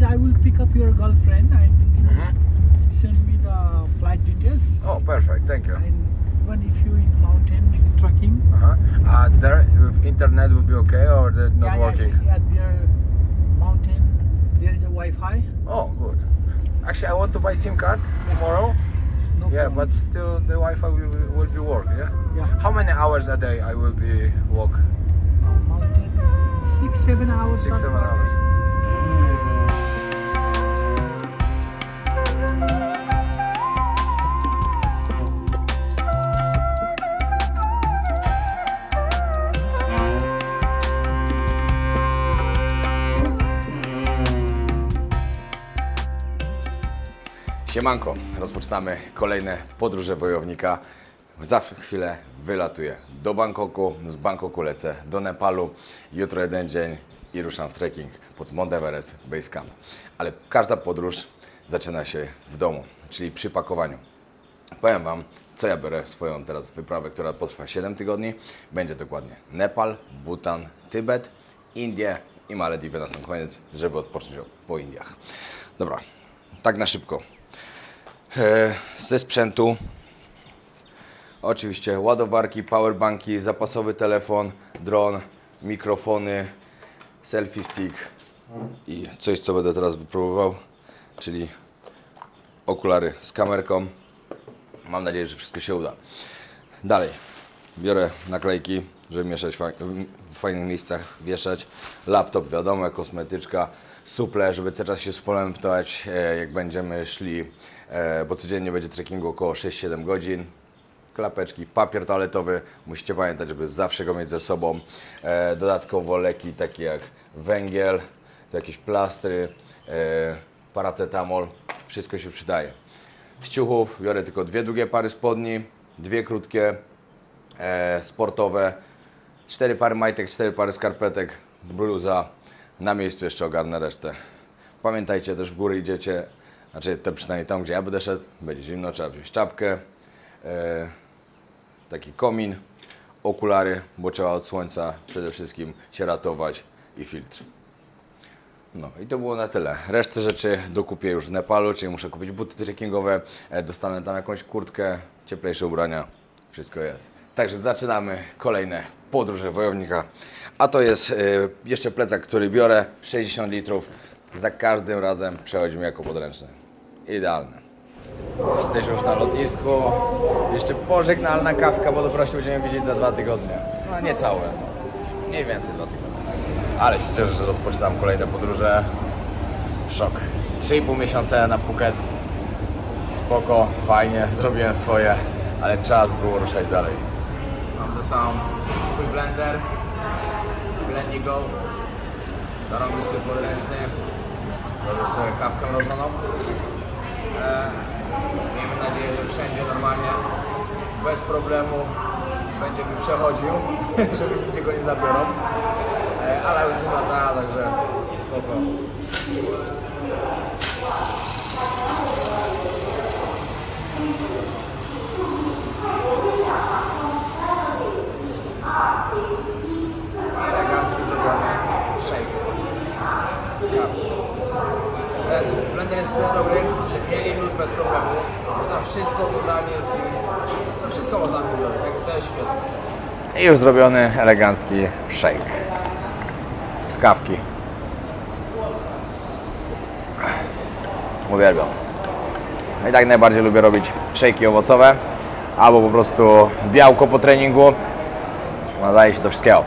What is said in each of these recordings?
I will pick up your girlfriend and send me the flight details. Oh, perfect. Thank you. And even if you in mountain trekking. There, with internet will be okay, or they're not working? Yeah, there mountain there is a Wi-Fi. Oh, good. Actually, I want to buy SIM card tomorrow. No Yeah, problem. but still the Wi-Fi will be working. Yeah. Yeah. How many hours a day I will be walk? Mountain 6-7 hours. 6-7 hours. Siemanko, rozpoczynamy kolejne podróże wojownika. Za chwilę wylatuję do Bangkoku, z Bangkoku lecę do Nepalu. Jutro jeden dzień i ruszam w trekking pod Mount Everest Base Camp. Ale każda podróż zaczyna się w domu, czyli przy pakowaniu. Powiem Wam, co ja biorę w swoją teraz wyprawę, która potrwa 7 tygodni. Będzie dokładnie Nepal, Bhutan, Tybet, Indie i Malediwy na sam koniec, żeby odpocząć po Indiach. Dobra, tak na szybko. Ze sprzętu oczywiście ładowarki, powerbanki, zapasowy telefon, dron, mikrofony, selfie stick i coś, co będę teraz wypróbował, czyli okulary z kamerką. Mam nadzieję, że wszystko się uda. Dalej biorę naklejki, żeby mieszać w fajnych miejscach, wieszać. Laptop, wiadomo, kosmetyczka, suple, żeby cały czas się suplementować, jak będziemy szli, bo codziennie będzie trekkingu około 6-7 godzin. Klapeczki, papier toaletowy, musicie pamiętać, żeby zawsze go mieć ze sobą. Dodatkowo leki takie jak węgiel, to jakieś plastry, paracetamol, wszystko się przydaje. Z ciuchów biorę tylko 2 długie pary spodni, 2 krótkie, sportowe, 4 pary majtek, 4 pary skarpetek, bluza. Na miejscu jeszcze ogarnę resztę. Pamiętajcie też, w góry idziecie, znaczy to przynajmniej tam, gdzie ja będę szedł, będzie zimno, trzeba wziąć czapkę, taki komin, okulary, bo trzeba od słońca przede wszystkim się ratować i filtr. No i to było na tyle. Resztę rzeczy dokupię już w Nepalu, czyli muszę kupić buty trekkingowe, dostanę tam jakąś kurtkę, cieplejsze ubrania, wszystko jest. Także zaczynamy kolejne podróże wojownika. A to jest jeszcze plecak, który biorę, 60 litrów. Za każdym razem przechodzi mi jako podręczny. Idealne. Jesteśmy już na lotnisku. Jeszcze pożegnalna kawka, bo dopiero się będziemy widzieć za 2 tygodnie. No niecałe, mniej więcej 2 tygodnie. Ale się cieszę, że rozpoczynam kolejne podróże. Szok. 3,5 miesiąca na Phuket. Spoko, fajnie, zrobiłem swoje, ale czas było ruszać dalej. Mam ze sobą swój blender, Blendigo, zarąbisty podręczny. Robię sobie kawkę mrożoną. Miejmy nadzieję, że wszędzie normalnie, bez problemu będzie mi przechodził, żeby nigdzie go nie zabiorą. Ale już nie lata, także spoko. Elegancki zrobiony shake z kawki. Ten blender jest tyle dobry, że mieli lód bez problemu. Można wszystko totalnie z nim, no wszystko można nim zrobić, tak to jest świetne. I już zrobiony elegancki shake z kawki. Uwielbiam. I tak najbardziej lubię robić shake'i owocowe albo po prostu białko po treningu. Nadaje się do wszystkiego.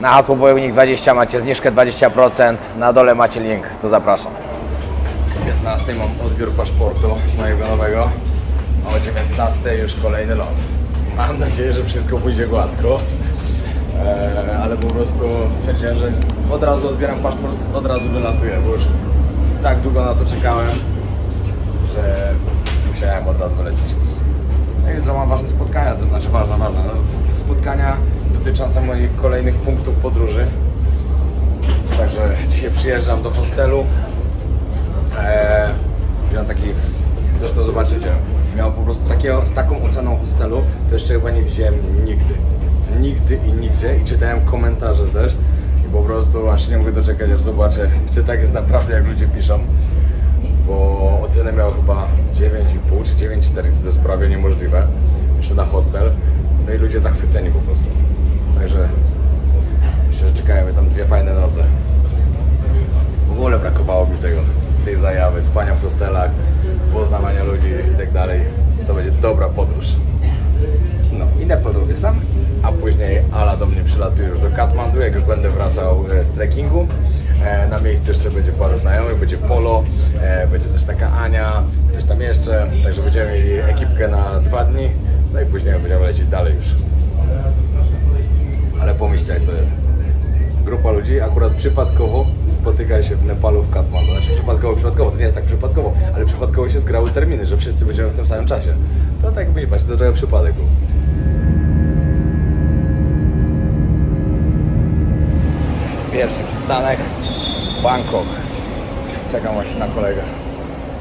Na hasło Wojownik20 macie zniżkę 20%, na dole macie link, to zapraszam. O 15 mam odbiór paszportu mojego nowego, a o 19 już kolejny lot. Mam nadzieję, że wszystko pójdzie gładko, ale po prostu stwierdziłem, że od razu odbieram paszport, od razu wylatuję, bo już tak długo na to czekałem, że musiałem od razu wylecieć. No i jutro mam ważne spotkania, to znaczy ważne, spotkania dotyczące moich kolejnych punktów podróży. Także dzisiaj przyjeżdżam do hostelu. Wziąłem taki, zresztą zobaczycie, miał po prostu z taką oceną hostelu, to jeszcze chyba nie widziałem nigdy. Nigdy i nigdzie i czytałem komentarze też. I po prostu aż się nie mogę doczekać, aż zobaczę, czy tak jest naprawdę, jak ludzie piszą. Bo ocenę miał chyba 9,5 czy 9,4, to jest prawie niemożliwe. Jeszcze na hostel. No i ludzie zachwyceni po prostu. Także myślę, że czekają mnie tam 2 fajne noce. W ogóle brakowało mi tej zajawy, spania w hostelach, poznawania ludzi i tak dalej. To będzie dobra podróż. No, idę po drugie sam, a później Ala do mnie przylatuje już do Katmandu, jak już będę wracał z trekkingu. Na miejscu jeszcze będzie paru znajomych, będzie Polo, będzie też taka Ania, ktoś tam jeszcze, także będziemy mieli ekipkę na 2 dni, no i później będziemy lecieć dalej już. Ale pomyślcie, jak to jest. Grupa ludzi akurat przypadkowo spotyka się w Nepalu w Katmandu. Znaczy przypadkowo, to nie jest tak przypadkowo, ale przypadkowo się zgrały terminy, że wszyscy będziemy w tym samym czasie. To tak jakby nie patrzcie, to trochę przypadek był. Pierwszy przystanek Bangkok. Czekam właśnie na kolegę,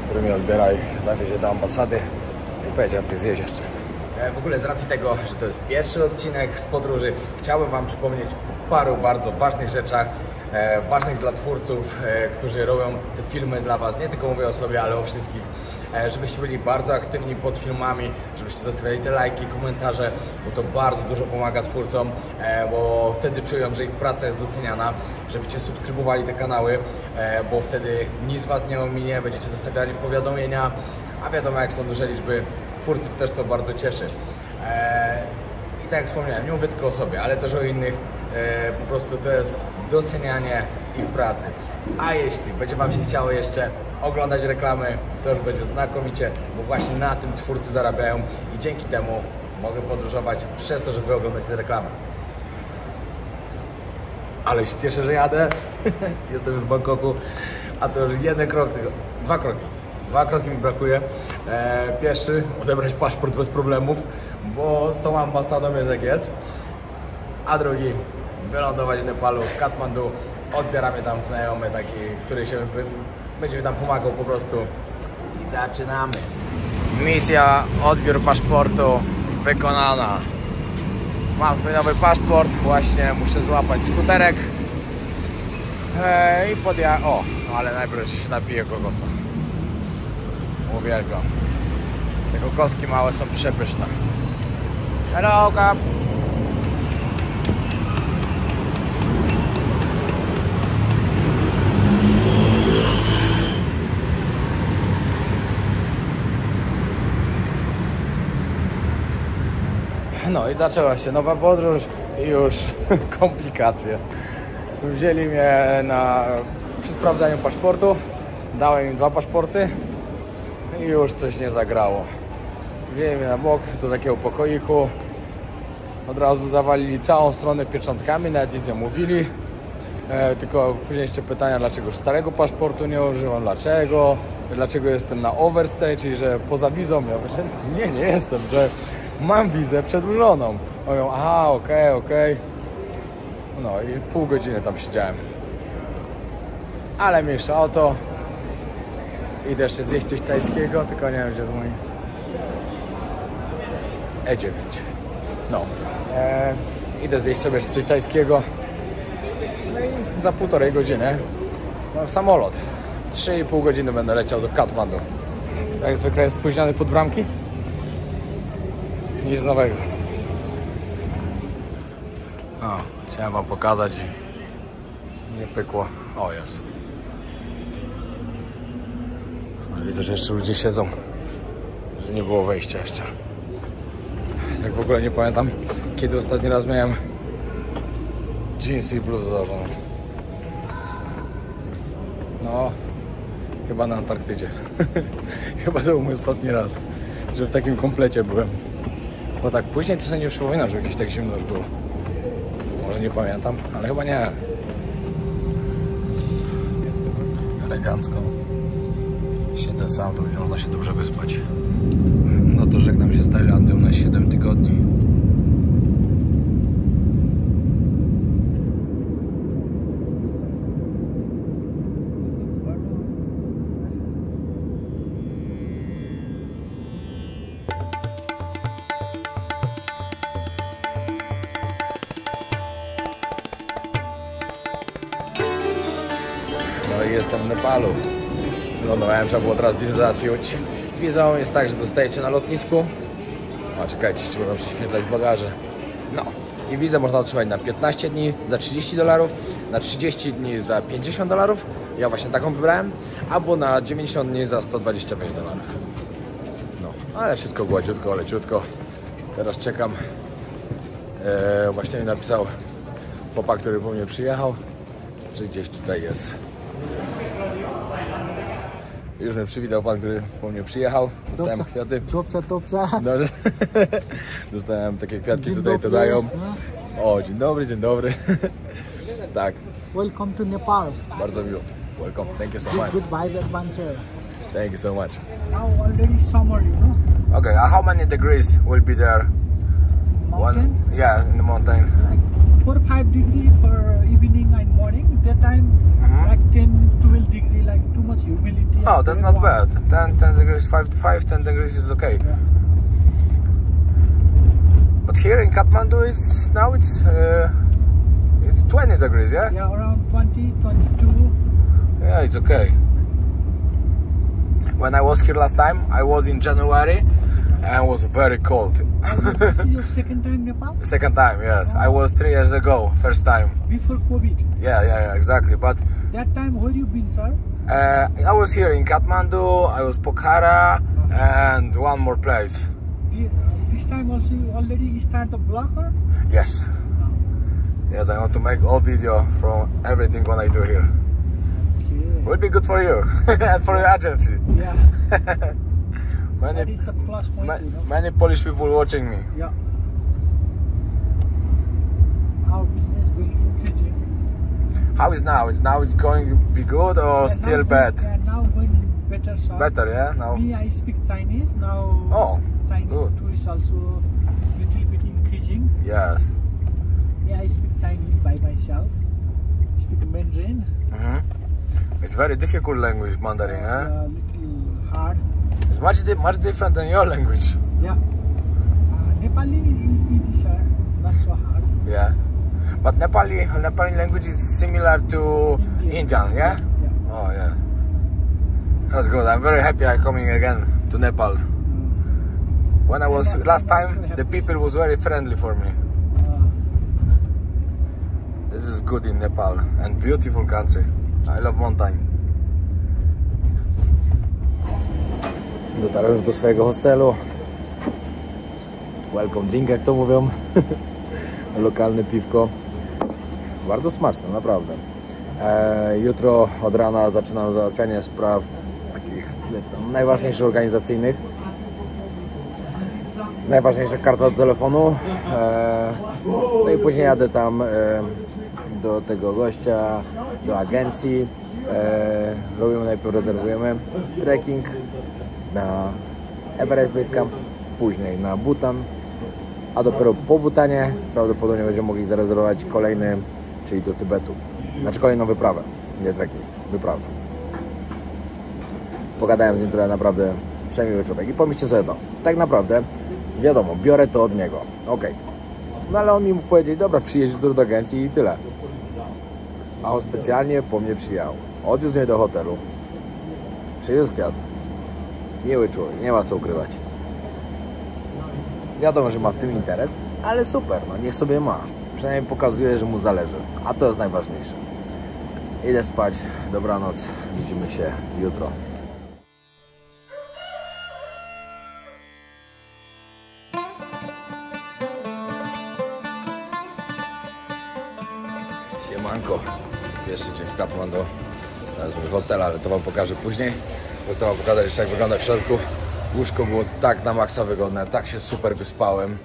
który mnie odbiera i zawiezie do ambasady i powiedziałem coś zjeść jeszcze. W ogóle z racji tego, że to jest pierwszy odcinek z podróży, chciałbym Wam przypomnieć o paru bardzo ważnych rzeczach, ważnych dla twórców, którzy robią te filmy dla Was. Nie tylko mówię o sobie, ale o wszystkich. Żebyście byli bardzo aktywni pod filmami, żebyście zostawiali te lajki, komentarze, bo to bardzo dużo pomaga twórcom, bo wtedy czują, że ich praca jest doceniana. Żebyście subskrybowali te kanały, bo wtedy nic Was nie ominie, będziecie zostawiali powiadomienia, a wiadomo, jak są duże liczby twórców, też to bardzo cieszy. I tak jak wspomniałem, nie mówię tylko o sobie, ale też o innych. Po prostu to jest docenianie ich pracy. A jeśli będzie Wam się chciało jeszcze oglądać reklamy, to już będzie znakomicie, bo właśnie na tym twórcy zarabiają i dzięki temu mogę podróżować przez to, że Wy oglądacie te reklamy. Ale się cieszę, że jadę. Jestem już w Bangkoku, a to już jeden krok, tylko 2 kroki. 2 kroki mi brakuje. Pierwszy, odebrać paszport bez problemów, bo z tą ambasadą jest jak jest. A drugi, wylądować w Nepalu, w Katmandu. Odbieramy tam znajomy taki, który się będzie mi tam pomagał po prostu. I zaczynamy. Misja, odbiór paszportu wykonana. Mam swój nowy paszport, właśnie muszę złapać skuterek. I podjechać. O, no ale najpierw się napiję kokosa. Uwielbiam. Te kokoski małe są przepyszne. Hello, Kap. No i zaczęła się nowa podróż i już komplikacje. Wzięli mnie przy sprawdzaniu paszportów, dałem im 2 paszporty i już coś nie zagrało. Wzięli mnie na bok do takiego pokoiku, od razu zawalili całą stronę pieczątkami, nawet nic nie mówili. Tylko później jeszcze pytania, dlaczego starego paszportu nie używam, dlaczego jestem na overstay, czyli że poza wizą. Ja mówię, nie jestem, że mam wizę przedłużoną. Mówią, aha, okej. No i pół godziny tam siedziałem. Ale mniejsza o to. Idę jeszcze zjeść coś tajskiego, tylko nie wiem, gdzie jest mój E9. No. Idę zjeść sobie jeszcze coś tajskiego. No i za 1,5 godziny mam samolot. 3,5 godziny będę leciał do Katmandu. Tak jak zwykle jest spóźniony pod bramki. Nic nowego. O, chciałem Wam pokazać i nie pykło. O, jest. Ale widzę, że jeszcze ludzie siedzą. Że nie było wejścia jeszcze. Tak w ogóle nie pamiętam, kiedy ostatni raz miałem jeansy i bluzę założoną. No, chyba na Antarktydzie. Chyba to był mój ostatni raz, że w takim komplecie byłem. Bo tak później to sobie nie przypominam, że gdzieś tak zimno już było. Może nie pamiętam, ale chyba nie. Elegancko. Jeśli ten sam, to będzie można się dobrze wyspać. No to żegnam się z Tajlandią na 7 tygodni. No i jestem w Nepalu. Lądowałem, trzeba było teraz wizę załatwić. Z wizą jest tak, że dostajecie na lotnisku. A czekajcie, jeszcze będą prześwietlać bagaże. No i wizę można otrzymać na 15 dni za $30, na 30 dni za $50. Ja właśnie taką wybrałem. Albo na 90 dni za $125. No, ale wszystko gładziutko, leciutko. Teraz czekam. Właśnie mi napisał chłopak, który po mnie przyjechał, że gdzieś tutaj jest. Już mnie przywitał pan, który po mnie przyjechał. Dostałem kwiaty. Dobrze. Dobrze. Dostałem takie kwiatki, tutaj to dają. O, dzień dobry. Tak. Welcome to Nepal. Bardzo miło. Welcome. Thank you so much. Goodbye adventure. Thank you so much. Now already summer, you know. Okay, how many degrees will be there? Mountain? Yeah, in the mountain. Like 4 or 5 degrees for evening and morning. Daytime like 10, 12 degree, like too much humidity. Oh, that's not bad. 10 degrees, 5 to 5, 10 degrees is okay. Yeah. But here in Kathmandu, it's 20 degrees, yeah? Yeah, around 20, 22. Yeah, it's okay. When I was here last time, I was in January and it was very cold. This is your second time Nepal? Second time, yes. I was 3 years ago, first time. Before COVID. Yeah, exactly. But That time where you been, sir? I was here in Kathmandu, I was Pokhara, and one more place. This time also you already start the blogger? Yes. Yes, I want to make all video from everything what I do here. Okay. Would be good for you and for your agency. Yeah. That is the plus point, you know. Many Polish people watching me. Yeah. How business going increasing? How is now? Now it's going to be good or still now bad? Yeah, now going better, sir. Better, yeah? Now. Me, I speak Chinese now. Oh, Chinese good. tourists also little bit increasing. Yes. Yeah, I speak Chinese by myself. Speak Mandarin. It's very difficult language, Mandarin, eh? Little hard. It's much different than your language. Yeah. Nepali easy, sir. Not so hard. Yeah. But Nepali language is similar to Indian, yeah? Yeah. Oh, yeah. That's good. I'm very happy I'm coming again to Nepal. When I was last time, the people was very friendly for me. This is good in Nepal and beautiful country. I love mountain. Dotarłem już do swojego hostelu. Welcome drink, jak to mówią. Lokalne piwko. Bardzo smaczne, naprawdę. Jutro od rana zaczynam załatwianie spraw takich najważniejszych organizacyjnych. Najważniejsza karta do telefonu. No i później jadę tam do tego gościa, do agencji. Robimy, najpierw rezerwujemy trekking na Everest Base Camp, później na Bhutan, a dopiero po Bhutanie prawdopodobnie będziemy mogli zarezerwować kolejny, czyli do Tybetu. Znaczy kolejną wyprawę, nie trekking, wyprawę. Pogadałem z nim trochę, naprawdę przemiły człowiek. I pomyślcie sobie to, tak naprawdę, wiadomo, biorę to od niego, okej. No ale on mi mógł powiedzieć, dobra, przyjedź do agencji i tyle. A on specjalnie po mnie przyjechał. Odwiózł mnie do hotelu. Przywiózł kwiat. Miły człowiek, nie ma co ukrywać. Wiadomo, że ma w tym interes, ale super, no niech sobie ma. Przynajmniej pokazuje, że mu zależy. A to jest najważniejsze. Idę spać, dobranoc, widzimy się jutro. Siemanko, pierwszy dzień w Kathmandu. To jest mój hostel, ale to wam pokażę później. Bo chcę wam pokazać jeszcze, jak wygląda w środku. Łóżko było tak na maksa wygodne, tak się super wyspałem.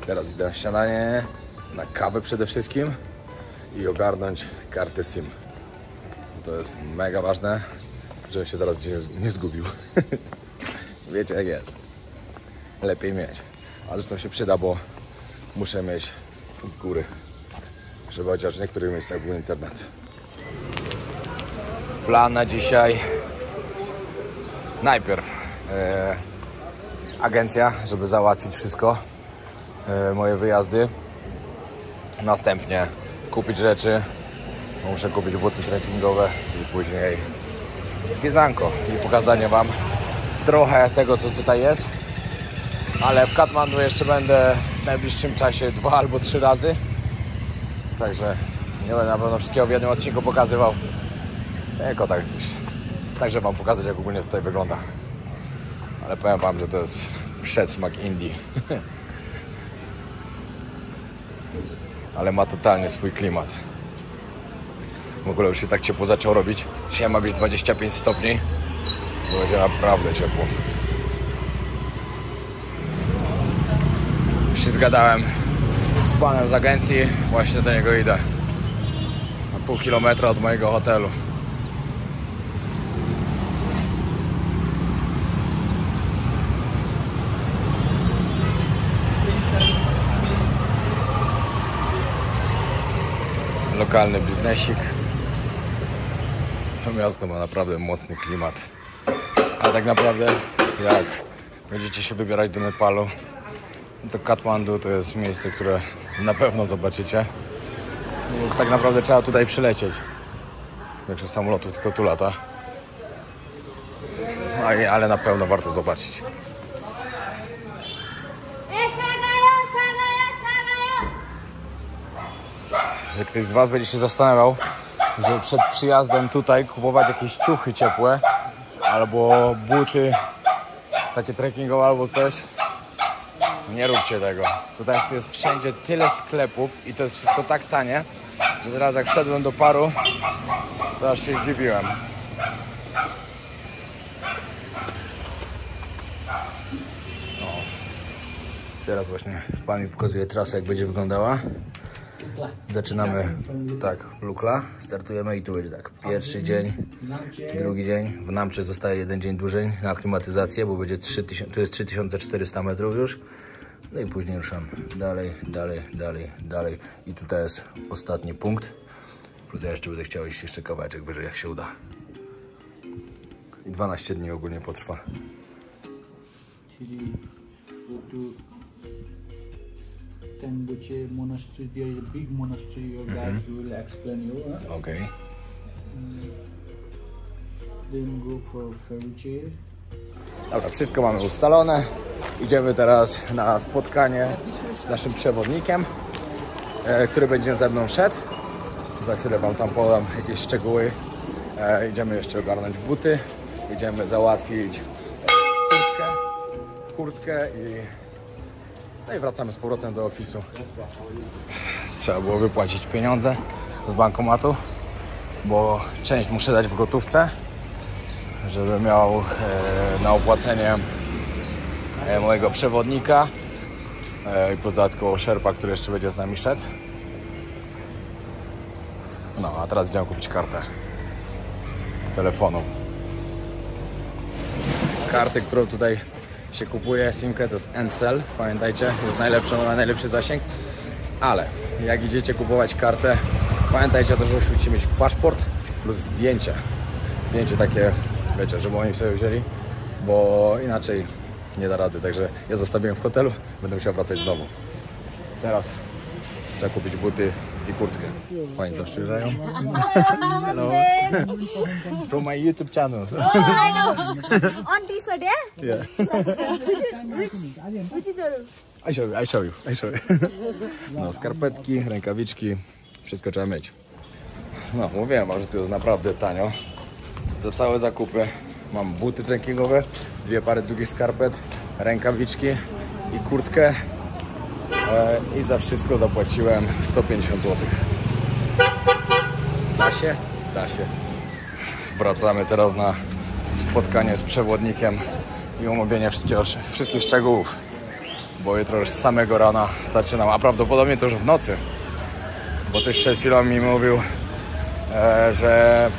Teraz idę na śniadanie, na kawę przede wszystkim i ogarnąć kartę SIM. To jest mega ważne, żebym się zaraz gdzieś nie zgubił. Wiecie jak jest. Lepiej mieć. A zresztą się przyda, bo muszę mieć w góry, żeby chociaż w niektórych miejscach był internet. Plan na dzisiaj. Najpierw agencja, żeby załatwić wszystko, moje wyjazdy. Następnie kupić rzeczy Muszę kupić buty trekkingowe i później zwiedzanko i pokazanie wam trochę tego, co tutaj jest. Ale w Katmandu jeszcze będę w najbliższym czasie 2 albo 3 razy. Także nie będę na pewno wszystkiego w jednym odcinku pokazywał. Tylko tak, także wam pokazać, jak ogólnie tutaj wygląda. Ale powiem wam, że to jest przedsmak Indii. Ale ma totalnie swój klimat. W ogóle już się tak ciepło zaczął robić. Dzisiaj ma być 25 stopni. To będzie naprawdę ciepło. Już się zgadałem z panem z agencji. Właśnie do niego idę. Na pół kilometra od mojego hotelu. Lokalny biznesik. To miasto ma naprawdę mocny klimat. Ale tak naprawdę, jak będziecie się wybierać do Nepalu, to Katmandu to jest miejsce, które na pewno zobaczycie. I tak naprawdę trzeba tutaj przylecieć. Większość samolotów tylko tu lata. Ale na pewno warto zobaczyć. Jak ktoś z was będzie się zastanawiał, żeby przed przyjazdem tutaj kupować jakieś ciuchy ciepłe albo buty takie trekkingowe albo coś, nie róbcie tego. Tutaj jest wszędzie tyle sklepów i to jest wszystko tak tanie, że teraz jak wszedłem do Paru, to aż się zdziwiłem. Teraz właśnie pan mi pokazuje trasę, jak będzie wyglądała. Zaczynamy tak w Lukla, startujemy i tu będzie tak. Pierwszy dzień, drugi dzień. W Namche zostaje 1 dzień dłużej na aklimatyzację, bo będzie 3000, to jest 3400 metrów już. No i później ruszam dalej. I tutaj jest ostatni punkt. Plus ja jeszcze będę chciał iść jeszcze kawałeczek wyżej, jak się uda. I 12 dni ogólnie potrwa. Tenbuche monastery, there is a big monastery, your guide will explain you. Okay. Then go for Feruche. Dobra, wszystko mamy ustalone. Idziemy teraz na spotkanie z naszym przewodnikiem, który będzie ze mną szedł. Za chwilę wam tam podam jakieś szczegóły. Idziemy jeszcze ogarnąć buty. Idziemy załatwić kurtkę i wracamy z powrotem do ofisu. Trzeba było wypłacić pieniądze z bankomatu, bo część muszę dać w gotówce, żeby miał na opłacenie mojego przewodnika i dodatkowo szerpa, który jeszcze będzie z nami szedł. No, a teraz idziemy kupić kartę telefonu. Karty, którą tutaj się kupuje, simkę, to jest Ncell, pamiętajcie, jest najlepszy, ma najlepszy zasięg, ale jak idziecie kupować kartę, pamiętajcie też, że musicie mieć paszport plus zdjęcie takie, wiecie, żeby oni sobie wzięli, bo inaczej nie da rady, także ja zostawiłem w hotelu, będę musiał wracać znowu. Teraz trzeba kupić buty i kurtkę. Pani to przyjeżdżają? Hello. From my YouTube channel. Oh, I know. On T-shirt, yeah? Yeah. Which is your... I show you. No, skarpetki, rękawiczki, wszystko trzeba mieć. No, mówiłem wam, że tu jest naprawdę tanio. Za całe zakupy mam buty trekkingowe, 2 pary długich skarpet, rękawiczki i kurtkę. I za wszystko zapłaciłem 150 zł. Da się? Da się. Wracamy teraz na spotkanie z przewodnikiem i omówienie wszystkich szczegółów, bo jutro już z samego rana zaczynam, a prawdopodobnie to już w nocy, bo ktoś przed chwilą mi mówił, że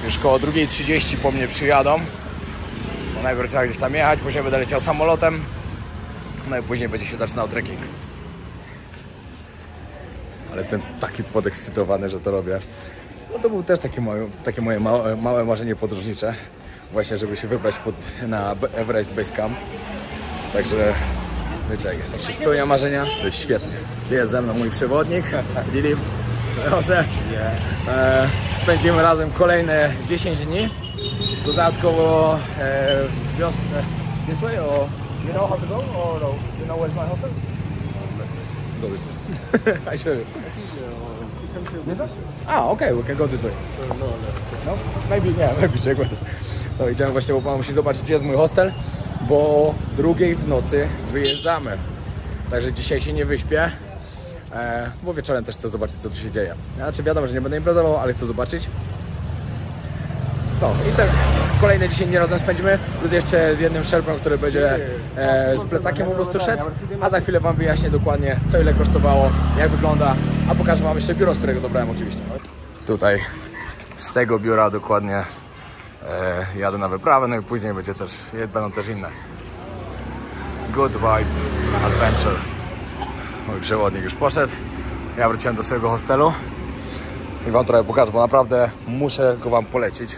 już koło 2:30 po mnie przyjadą, bo najpierw trzeba gdzieś tam jechać, później będę leciał samolotem, no i później będzie się zaczynał trekking. Ale jestem taki podekscytowany, że to robię. No to był też takie moje małe marzenie podróżnicze. Właśnie, żeby się wybrać na Everest Base Camp. Także, wiecie jak jest, jak się spełnia marzenia, to jest świetnie. Jest ze mną mój przewodnik, Dilip. hostel. Spędzimy razem kolejne 10 dni. Dodatkowo wiosnę. This way or you know how to go or no? You know where's my hostel? Go this way. I show you. This way? Ah, okay, we can go this way. No? Maybe, yeah, maybe check. No idziemy właśnie, bo pan musi zobaczyć, gdzie jest mój hostel, bo 2:00 w nocy wyjeżdżamy. Także dzisiaj się nie wyśpię, bo wieczorem też chcę zobaczyć, co tu się dzieje. Znaczy wiadomo, że nie będę imprezował, ale chcę zobaczyć. No i tak kolejne 10 dni razem spędzimy, plus jeszcze z jednym sherpem, który będzie z plecakiem po prostu szedł, a za chwilę wam wyjaśnię dokładnie, co ile kosztowało, jak wygląda, a pokażę wam jeszcze biuro, z którego dobrałem oczywiście. Tutaj z tego biura dokładnie jadę na wyprawę, no i później będą też inne. Good Vibe Adventure. Mój przewodnik już poszedł, ja wróciłem do swojego hostelu i wam trochę pokażę, bo naprawdę muszę go wam polecić,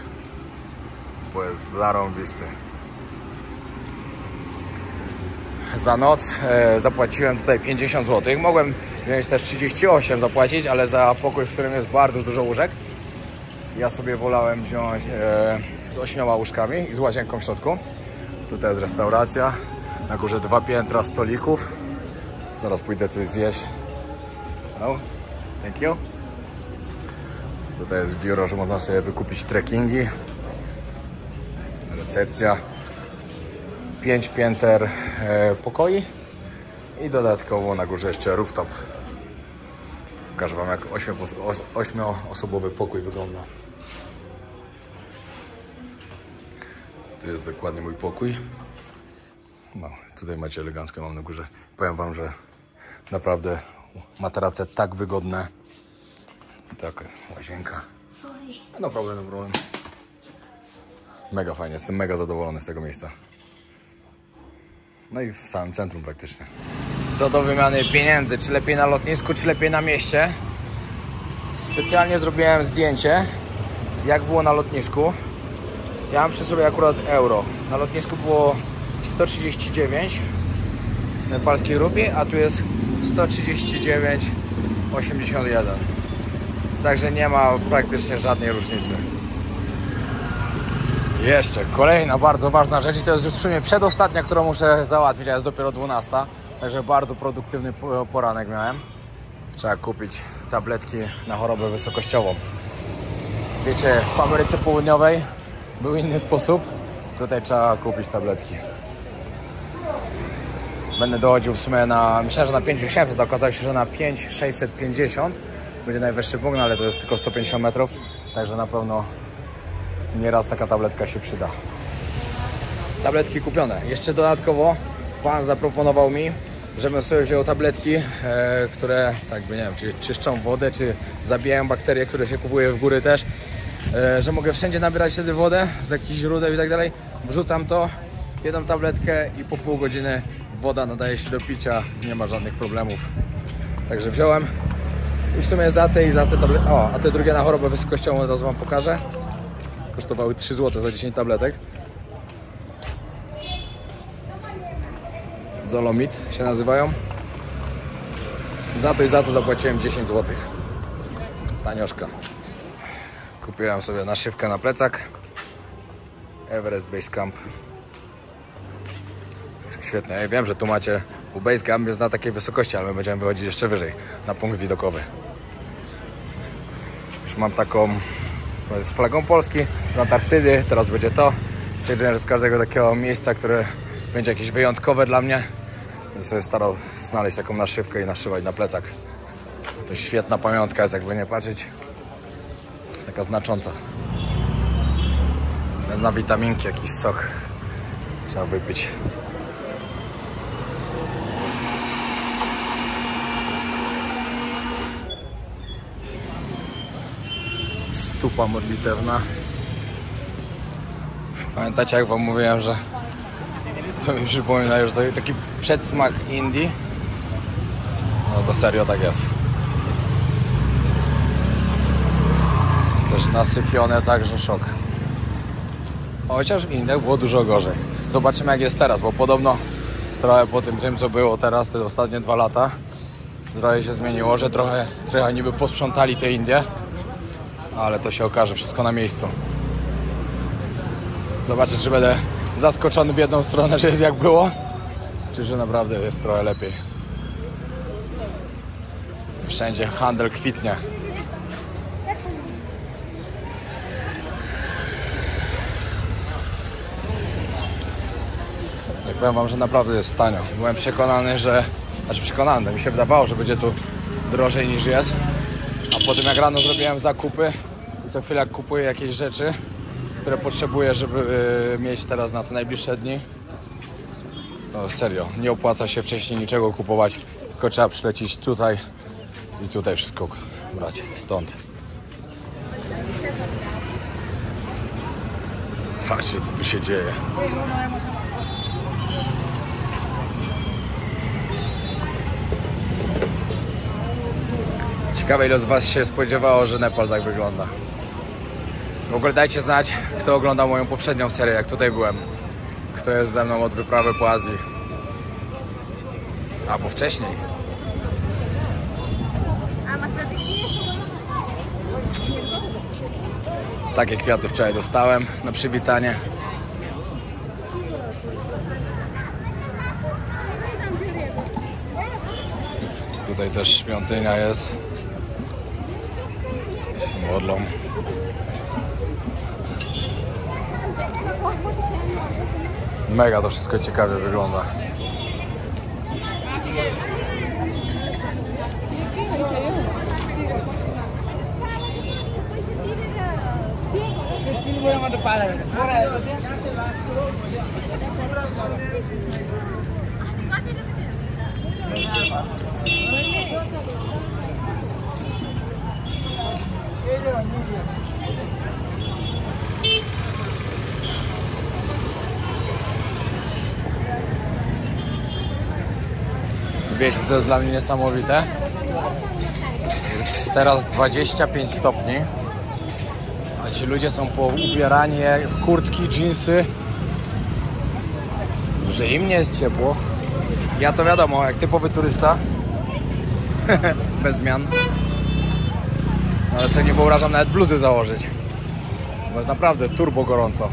bo jest zarąbisty. Za noc zapłaciłem tutaj 50 zł, mogłem wziąć też 38 zapłacić, ale za pokój, w którym jest bardzo dużo łóżek, ja sobie wolałem wziąć z 8 łóżkami i z łazienką w środku. Tutaj jest restauracja, na górze 2 piętra stolików. Zaraz pójdę coś zjeść. Hello, thank you. Tutaj jest biuro, że można sobie wykupić trekkingi. Recepcja. 5 pięter pokoi i dodatkowo na górze jeszcze rooftop. Pokażę wam, jak 8-osobowy pokój wygląda. Tu jest dokładnie mój pokój. No, tutaj macie elegancko, mam na górze. Powiem wam, że naprawdę materace tak wygodne. Taka łazienka. No problem, no problem. Mega fajnie, jestem mega zadowolony z tego miejsca. No i w samym centrum praktycznie. Co do wymiany pieniędzy, czy lepiej na lotnisku, czy lepiej na mieście? Specjalnie zrobiłem zdjęcie, jak było na lotnisku. Ja mam przy sobie akurat euro. Na lotnisku było 139 nepalskich rupii, a tu jest 139,81. Także nie ma praktycznie żadnej różnicy. Jeszcze kolejna bardzo ważna rzecz i to jest już w sumie przedostatnia, którą muszę załatwić, a jest dopiero 12. Także bardzo produktywny poranek miałem. Trzeba kupić tabletki na chorobę wysokościową. Wiecie, w Ameryce Południowej był inny sposób. Tutaj trzeba kupić tabletki. Będę dochodził w sumie na... Myślałem, że na 5700, to okazało się, że na 5650 będzie najwyższy punkt, ale to jest tylko 150 metrów. Także na pewno nieraz taka tabletka się przyda. Tabletki kupione. Jeszcze dodatkowo pan zaproponował mi, żebym sobie wziął tabletki, które, tak by nie wiem, czy czyszczą wodę, czy zabijają bakterie, które się kupuje w góry też. Że mogę wszędzie nabierać wtedy wodę z jakichś źródeł i tak dalej. Wrzucam to, jedną tabletkę i po pół godziny woda nadaje się do picia. Nie ma żadnych problemów. Także wziąłem i w sumie za te tabletki. O, a te drugie na chorobę wysokościową od razu wam pokażę. Kosztowały 3 zł za 10 tabletek. Zolomit się nazywają. Za to i za to zapłaciłem 10 zł. Tanioszka. Kupiłem sobie naszywkę na plecak. Everest Base Camp. Świetnie. Ja wiem, że tu macie, u Base Camp jest na takiej wysokości, ale my będziemy wychodzić jeszcze wyżej, na punkt widokowy. Już mam taką z flagą Polski, z Antarktydy, teraz będzie to. Stwierdziłem, że z każdego takiego miejsca, które będzie jakieś wyjątkowe dla mnie, będę sobie starał znaleźć taką naszywkę i naszywać na plecak. To świetna pamiątka jest, jakby nie patrzeć. Taka znacząca. Na witaminki jakiś sok trzeba wypić. Stupa modlitewna. Pamiętacie, jak wam mówiłem, że to mi przypomina już taki przedsmak Indii? No to serio tak jest. Też nasyfione, także szok. Chociaż w Indiach było dużo gorzej. Zobaczymy, jak jest teraz, bo podobno trochę po tym, co było teraz, te ostatnie 2 lata, Trochę się zmieniło, że trochę niby posprzątali te Indie, ale to się okaże wszystko na miejscu. Zobaczę, czy będę zaskoczony w jedną stronę, że jest jak było, czy że naprawdę jest trochę lepiej. Wszędzie handel kwitnie. Jak powiem wam, że naprawdę jest tanio. Byłem przekonany, że... przekonany, mi się wydawało, że będzie tu drożej niż jest. A potem jak rano zrobiłem zakupy i co chwilę kupuję jakieś rzeczy, które potrzebuję, żeby mieć teraz na te najbliższe dni. No serio, nie opłaca się wcześniej niczego kupować, tylko trzeba przylecieć tutaj i tutaj wszystko brać stąd. Patrzcie, co tu się dzieje. Ciekawe, ile z was się spodziewało, że Nepal tak wygląda. W ogóle dajcie znać, kto oglądał moją poprzednią serię, jak tutaj byłem. Kto jest ze mną od wyprawy po Azji. Albo wcześniej. Takie kwiaty wczoraj dostałem na przywitanie. Tutaj też świątynia jest. Modlą. Mega to wszystko ciekawie wygląda. Wiecie, co jest dla mnie niesamowite? Jest teraz 25 stopni, a ci ludzie są poubierani w kurtki, dżinsy, że im nie jest ciepło. Ja to wiadomo, jak typowy turysta, bez zmian, ale sobie nie wyobrażam nawet bluzy założyć, bo jest naprawdę turbo gorąco.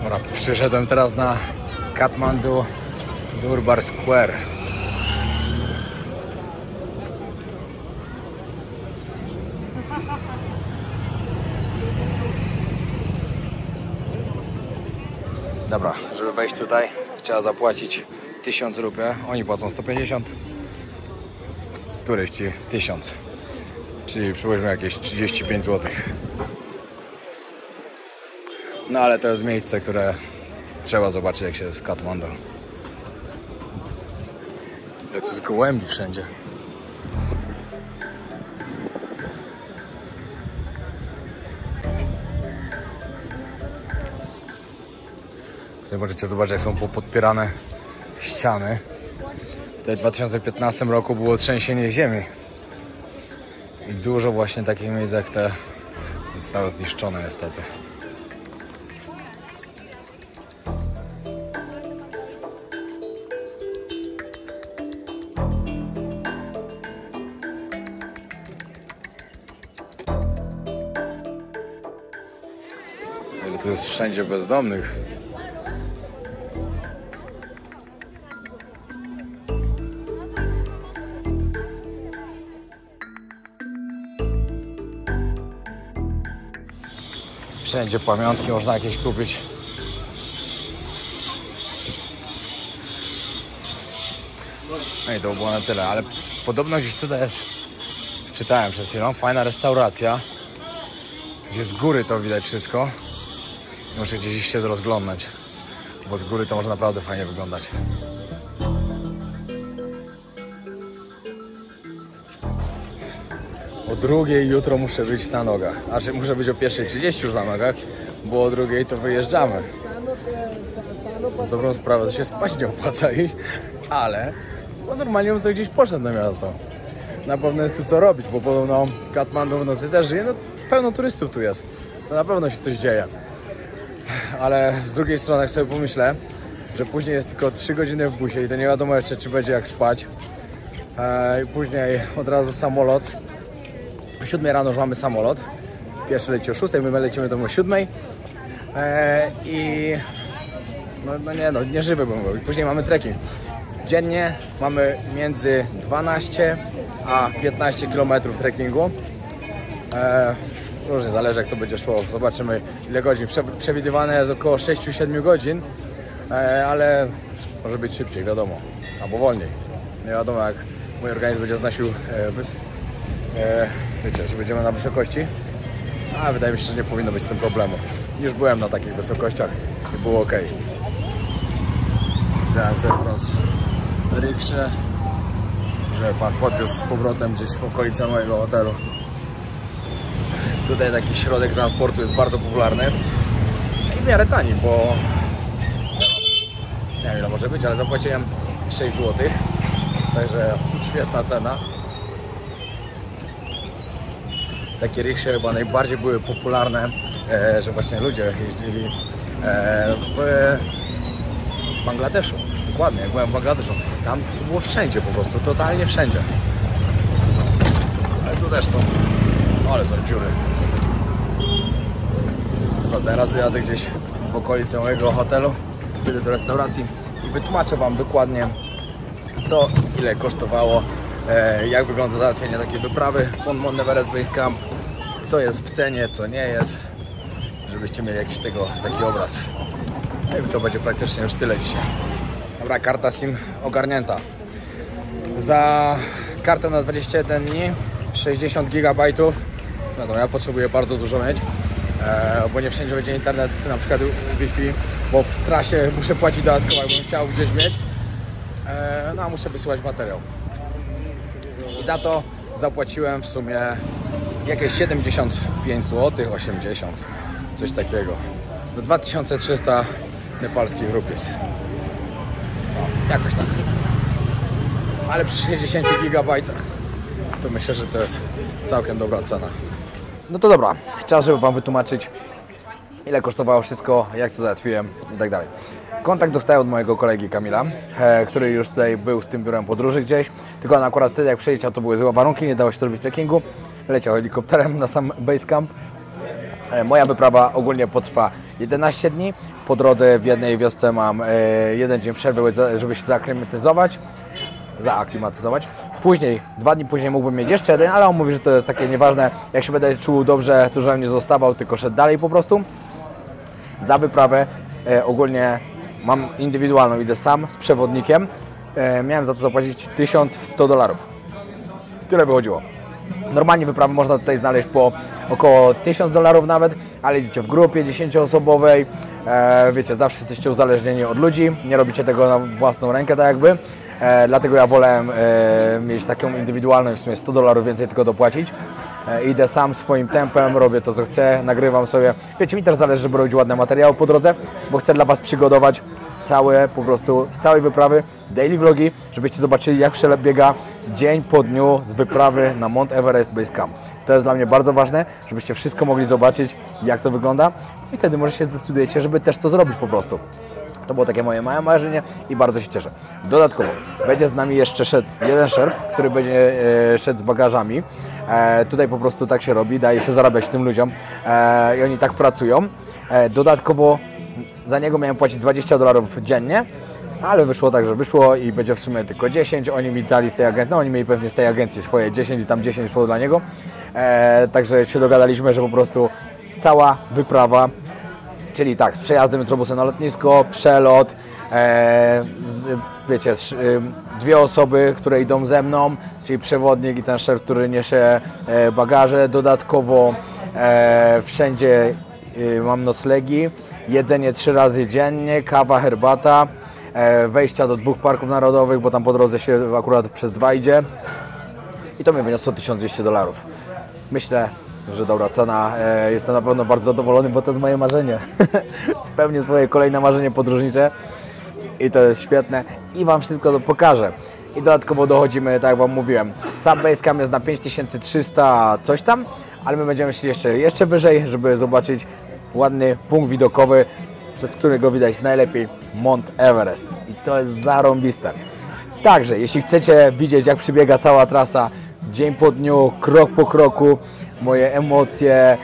Dobra, przyszedłem teraz na Kathmandu Durbar Square. Dobra, żeby wejść tutaj, trzeba zapłacić 1000 rupii. Oni płacą 150, turyści 1000, czyli przypuśćmy jakieś 35 zł. No ale to jest miejsce, które trzeba zobaczyć, jak się jest w Kathmandu. Ale tu jest gołębi wszędzie. Tutaj możecie zobaczyć, jak są podpierane ściany. Tutaj w 2015 roku było trzęsienie ziemi. I dużo właśnie takich miejsc jak te zostało zniszczone niestety. Ile tu jest wszędzie bezdomnych. Wszędzie pamiątki można jakieś kupić. No i to było na tyle, ale podobno gdzieś tutaj jest, czytałem przed chwilą, fajna restauracja, gdzie z góry to widać wszystko. Muszę gdzieś iść się rozglądać, bo z góry to może naprawdę fajnie wyglądać. O 2:00 jutro muszę być na nogach. Znaczy muszę być o 1:30 już na nogach, bo o 2:00 to wyjeżdżamy. Dobrą sprawę, to się spać nie opłaca iść, ale bo normalnie bym sobie gdzieś poszedł na miasto. na pewno jest tu co robić, bo podobno Katmandu w nocy też żyje, no pełno turystów tu jest. To na pewno się coś dzieje. Ale z drugiej strony jak sobie pomyślę, że później jest tylko 3 godziny w busie i to nie wiadomo jeszcze, czy będzie jak spać. I później od razu samolot. O 7 rano już mamy samolot. Pierwszy leci o 6, my lecimy do 7. I nie żywy bym był. I później mamy trekking. Dziennie mamy między 12 a 15 km trekkingu. Różnie zależy jak to będzie szło. Zobaczymy ile godzin. Przewidywane jest około 6-7 godzin. Ale może być szybciej, wiadomo. Albo wolniej. Nie wiadomo jak mój organizm będzie znosił wiecie, że będziemy na wysokości. A wydaje mi się, że nie powinno być z tym problemu. Już byłem na takich wysokościach i było ok. Wziąłem sobie teraz rikszę, że pan podwiózł z powrotem gdzieś w okolice mojego hotelu. Tutaj taki środek transportu jest bardzo popularny i w miarę tani, bo nie wiem ile może być, ale zapłaciłem 6 zł, także świetna cena. Takie riksze chyba najbardziej były popularne, że właśnie ludzie jeździli w Bangladeszu. Dokładnie, jak byłem w Bangladeszu. Tam to było wszędzie po prostu, totalnie wszędzie. Ale tu też są, ale są dziury. No, zaraz jadę gdzieś w okolicy mojego hotelu, pójdę do restauracji i wytłumaczę wam dokładnie co, ile kosztowało, jak wygląda załatwienie takiej wyprawy pod Mount Everest Base Camp, co jest w cenie, co nie jest, żebyście mieli jakiś taki obraz. No i to będzie praktycznie już tyle dzisiaj. Dobra, karta SIM ogarnięta. Za kartę na 21 dni 60 GB. No to ja potrzebuję bardzo dużo mieć, bo nie wszędzie będzie internet, na przykład Wi-Fi, bo w trasie muszę płacić dodatkowo, jakbym chciał gdzieś mieć. No a muszę wysyłać materiał. I za to zapłaciłem w sumie jakieś 75 zł, 80, coś takiego. Do 2300 nepalskich rupies. No, jakoś tak. Ale przy 60 GB to myślę, że to jest całkiem dobra cena. No to dobra, czas, żeby wam wytłumaczyć, ile kosztowało wszystko, jak to załatwiłem i tak dalej. Kontakt dostałem od mojego kolegi Kamila, który już tutaj był z tym biurem podróży gdzieś, tylko on akurat wtedy jak przyleciał to były złe warunki, nie dało się zrobić trekkingu, leciał helikopterem na sam basecamp. Moja wyprawa ogólnie potrwa 11 dni, po drodze w jednej wiosce mam 1 dzień przerwy, żeby się zaaklimatyzować. Później, 2 dni później mógłbym mieć jeszcze jeden, ale on mówi, że to jest takie nieważne, jak się będę czuł dobrze, to żebym nie zostawał, tylko szedł dalej po prostu. Za wyprawę ogólnie mam indywidualną, idę sam z przewodnikiem. Miałem za to zapłacić $1100. Tyle wychodziło. Normalnie wyprawę można tutaj znaleźć po około $1000 nawet, ale idziecie w grupie 10-osobowej. Wiecie, zawsze jesteście uzależnieni od ludzi, nie robicie tego na własną rękę tak jakby. Dlatego ja wolałem mieć taką indywidualną, w sumie $100 więcej tylko dopłacić. Idę sam swoim tempem, robię to co chcę, nagrywam sobie. Wiecie, mi też zależy, żeby robić ładne materiały po drodze, bo chcę dla was przygotować całe, po prostu z całej wyprawy daily vlogi, żebyście zobaczyli jak przebiega dzień po dniu z wyprawy na Mount Everest Base Camp. To jest dla mnie bardzo ważne, żebyście wszystko mogli zobaczyć jak to wygląda i wtedy może się zdecydujecie, żeby też to zrobić po prostu. To było takie moje małe marzenie i bardzo się cieszę. Dodatkowo będzie z nami jeszcze szedł jeden szerp, który będzie szedł z bagażami. Tutaj po prostu tak się robi, daje się zarabiać tym ludziom i oni tak pracują. Dodatkowo za niego miałem płacić $20 dziennie, ale wyszło tak, że wyszło i będzie w sumie tylko 10. Oni mi dali z tej agencji, no oni mieli pewnie z tej agencji swoje 10 i tam 10 szło dla niego. Także się dogadaliśmy, że po prostu cała wyprawa, czyli tak, z przejazdem metrobusem na lotnisko, przelot, wiecie, 2 osoby, które idą ze mną, czyli przewodnik i ten szef, który niesie bagaże. Dodatkowo wszędzie mam noclegi, jedzenie 3 razy dziennie, kawa, herbata, wejścia do 2 parków narodowych, bo tam po drodze się akurat przez 2 idzie i to mi wyniosło $1200. Myślę, że dobra cena, jestem na pewno bardzo zadowolony, bo to jest moje marzenie. Spełnię swoje kolejne marzenie podróżnicze i to jest świetne i wam wszystko to pokażę. i dodatkowo dochodzimy, tak jak Wam mówiłem, sam basecamp jest na 5300 coś tam, ale my będziemy szli jeszcze wyżej, żeby zobaczyć ładny punkt widokowy, przez którego widać najlepiej Mount Everest i to jest zarąbiste. Także jeśli chcecie widzieć, jak przebiega cała trasa dzień po dniu, krok po kroku, moje emocje,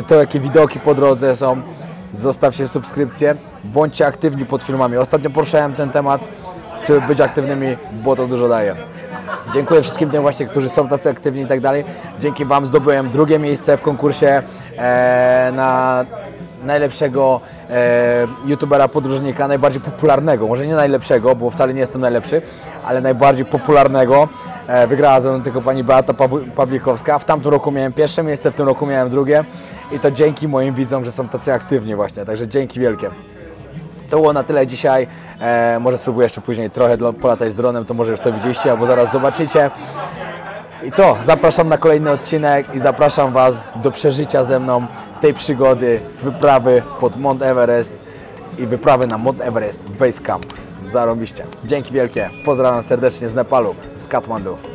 to jakie widoki po drodze są, zostawcie subskrypcję, bądźcie aktywni pod filmami. Ostatnio poruszałem ten temat, żeby być aktywnymi, bo to dużo daje. Dziękuję wszystkim tym właśnie, którzy są tacy aktywni i tak dalej. Dzięki Wam zdobyłem drugie miejsce w konkursie na najlepszego youtubera podróżnika, najbardziej popularnego, może nie najlepszego, bo wcale nie jestem najlepszy, ale najbardziej popularnego. Wygrała ze mną tylko pani Beata Pawlikowska. W tamtym roku miałem pierwsze miejsce, w tym roku miałem drugie i to dzięki moim widzom, że są tacy aktywni właśnie, także dzięki wielkie. To było na tyle dzisiaj, może spróbuję jeszcze później trochę polatać dronem, to może już to widzieliście albo zaraz zobaczycie. I co? Zapraszam na kolejny odcinek i zapraszam Was do przeżycia ze mną tej przygody, wyprawy pod Mount Everest i wyprawy na Mount Everest Base Camp. Zarąbiście. Dzięki wielkie. Pozdrawiam serdecznie z Nepalu, z Katmandu.